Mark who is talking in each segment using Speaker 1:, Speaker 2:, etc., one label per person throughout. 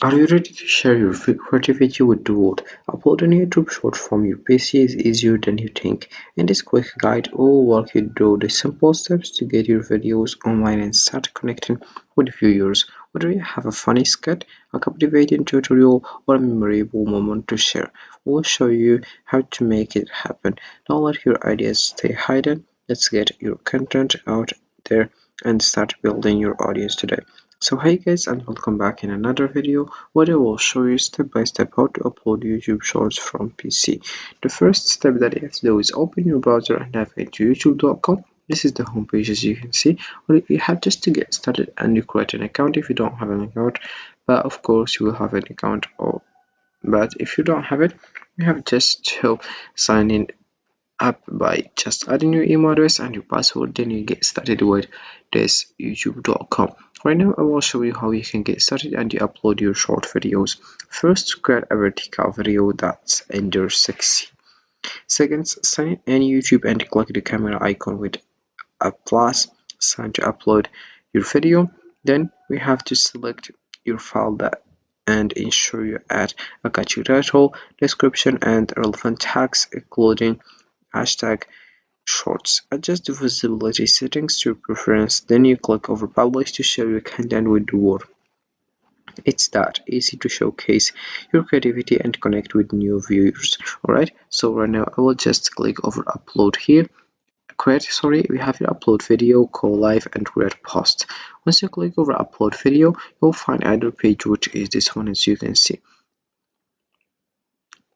Speaker 1: Are you ready to share your creativity with the world? Uploading a YouTube short from your PC is easier than you think. In this quick guide, we will walk you through the simple steps to get your videos online and start connecting with viewers. Whether you have a funny skit, a captivating tutorial, or a memorable moment to share, we'll show you how to make it happen. Don't let your ideas stay hidden. Let's get your content out there and start building your audience today. So hey guys, and welcome back in another video where I will show you step by step how to upload YouTube shorts from PC. The first step that you have to do is open your browser and navigate to youtube.com. This is the homepage as you can see. Well, you have just to get started and you create an account if you don't have an account, but of course you will have an account, or but if you don't have it, you have just to sign in up by just adding your email address and your password. Then you get started with this youtube.com. Right now I will show you how you can get started and you upload your short videos. First, create a vertical video that's under 60 seconds. Sign in YouTube and click the camera icon with a plus sign to upload your video. Then we have to select your file that and ensure you add a catchy title, description, and relevant tags, including hashtag shorts. Adjust the visibility settings to your preference, then you click over publish to share your content with the world. It's that easy to showcase your creativity and connect with new viewers. Alright, so right now I will just click over upload here. We have your upload video, go live, and create post. Once you click over upload video, you'll find either page, which is this one as you can see.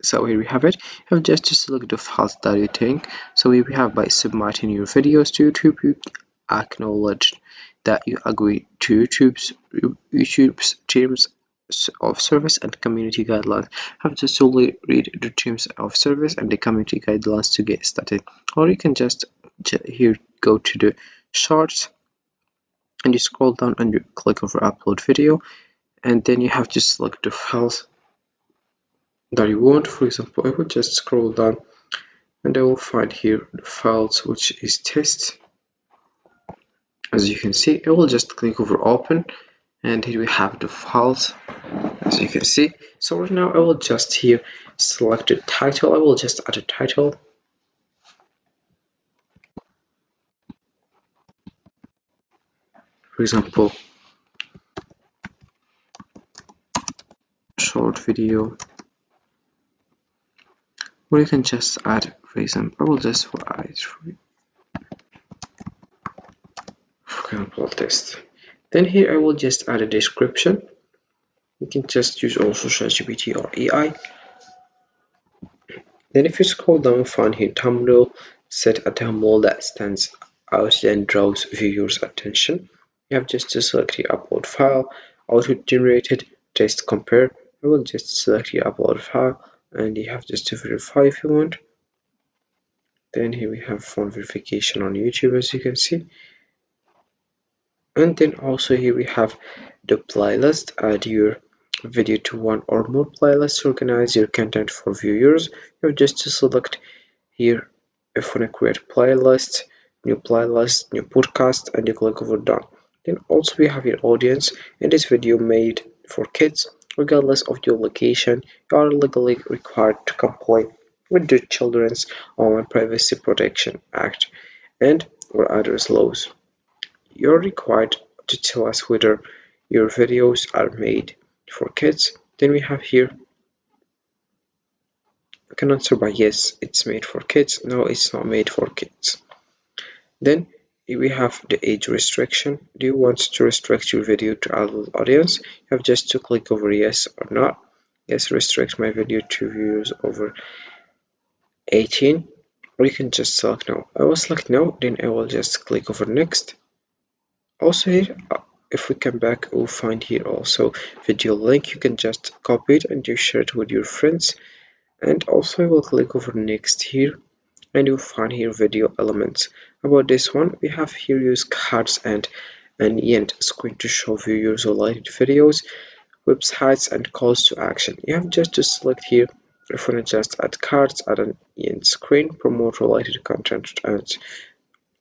Speaker 1: So here we have it. You have just to select the files that you think. So here we have, by submitting your videos to YouTube, you acknowledge that you agree to YouTube's terms of service and community guidelines. You have just to read the terms of service and the community guidelines to get started. Or you can just here go to the shorts and you scroll down and you click over upload video, and then you have to select the files that you want. For example, I will just scroll down and I will find here the files, which is test. As you can see, I will just click over open, and here we have the files as you can see. So right now I will just here select the title. I will just add a title. For example, short video, or you can just add, for example, I will just add for example text. Then here I will just add a description. You can just use also ChatGPT or AI. Then if you scroll down, find here thumbnail, set a thumbnail that stands out and draws viewers' attention. You have just to select your upload file, auto-generated, test compare. I will just select your upload file and you have just to verify if you want. Then here we have phone verification on YouTube as you can see. And then also here we have the playlist. Add your video to one or more playlists to organize your content for viewers. You have just to select here if you want to create playlist, new podcast, and you click over done. Then also we have your audience. In this video made for kids, regardless of your location, you are legally required to comply with the Children's Online Privacy Protection Act and or other laws. You're required to tell us whether your videos are made for kids. Then we have here, you can answer by yes, it's made for kids, no, it's not made for kids. Then we have the age restriction. Do you want to restrict your video to adult audience? You have just to click over yes or not. Yes, restrict my video to viewers over 18, or you can just select no. I will select no, then I will just click over next. Also here, if we come back, we'll find here also video link. You can just copy it and you share it with your friends. And also I will click over next here, and you'll find here video elements. About this one, we have here use cards and an end screen to show viewers related videos, websites, and calls to action. You have just to select here if you want to just add cards, add an end screen, promote related content, and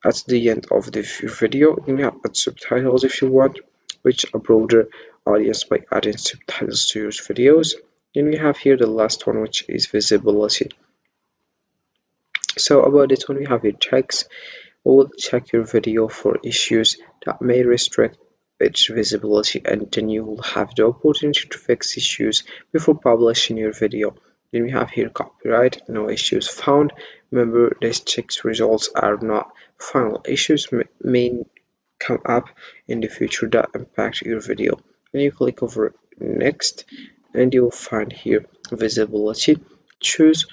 Speaker 1: at the end of the video you have add subtitles if you want, which a broader audience by adding subtitles to your videos. Then we have here the last one, which is visibility. So about this one, we have your checks. We'll check your video for issues that may restrict its visibility, and then you will have the opportunity to fix issues before publishing your video. Then we have here copyright, no issues found. Remember, this checks results are not final. Issues may come up in the future that impact your video. Then you click over next, and you'll find here visibility. Choose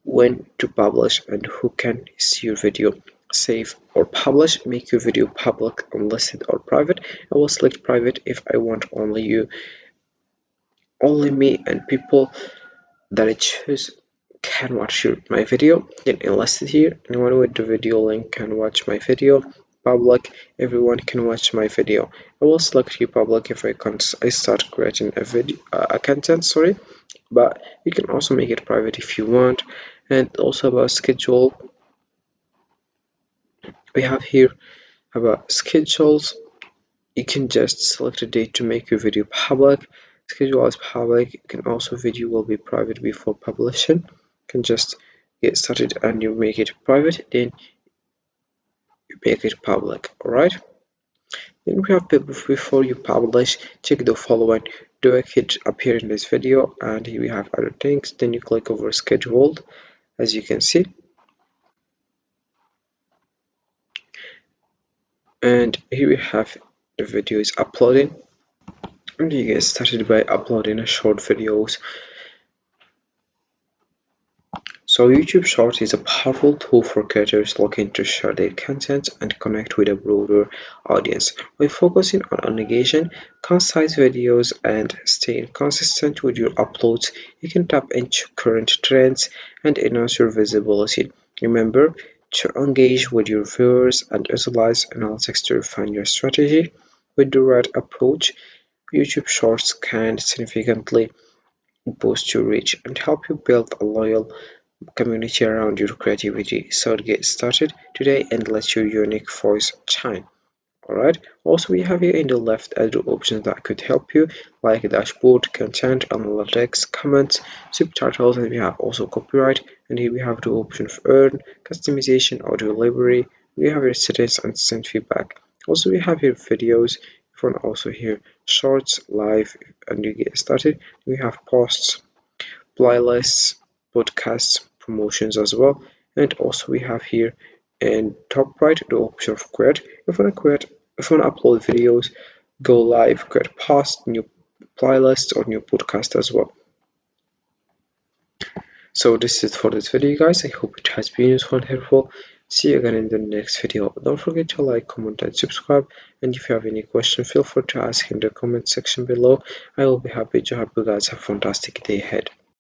Speaker 1: when to publish and who can see your video. Save or publish. Make your video public, unlisted, or private. I will select private if I want only you, only me, and people that I choose can watch my video. Then enlisted here. Anyone with the video link can watch my video. Public, everyone can watch my video. I will select here public if I start creating a video, a content, sorry. But you can also make it private if you want. And also about schedule, we have here about schedules. You can just select a date to make your video public. Schedule as public. You can also video will be private before publishing. You can just get started and you make it private, then you make it public. Alright. Then we have before you publish, check the following. Do a kid appear in this video? And here we have other things. Then you click over scheduled, as you can see. And here we have the video is uploading, and you get started by uploading a short videos. So YouTube Shorts is a powerful tool for creators looking to share their content and connect with a broader audience. By focusing on engaging, concise videos and staying consistent with your uploads, you can tap into current trends and enhance your visibility. Remember to engage with your viewers and utilize analytics to refine your strategy. With the right approach, YouTube Shorts can significantly boost your reach and help you build a loyal community around your creativity. So get started today and let your unique voice shine. Alright, also we have here in the left other options that could help you, like dashboard, content, analytics, comments, subtitles, and we have also copyright. And here we have the option of earn, customization, audio library. We have your settings and send feedback. Also we have here videos. You can also here shorts, live, and you get started. We have posts, playlists, podcasts, promotions as well. And also we have here in top right the option of create. If you want to upload videos, go live, create post, new playlist or new podcast as well. So this is for this video, guys. I hope it has been useful and helpful. See you again in the next video. Don't forget to like, comment, and subscribe. And if you have any question, feel free to ask in the comment section below. I will be happy to help you guys have a fantastic day ahead.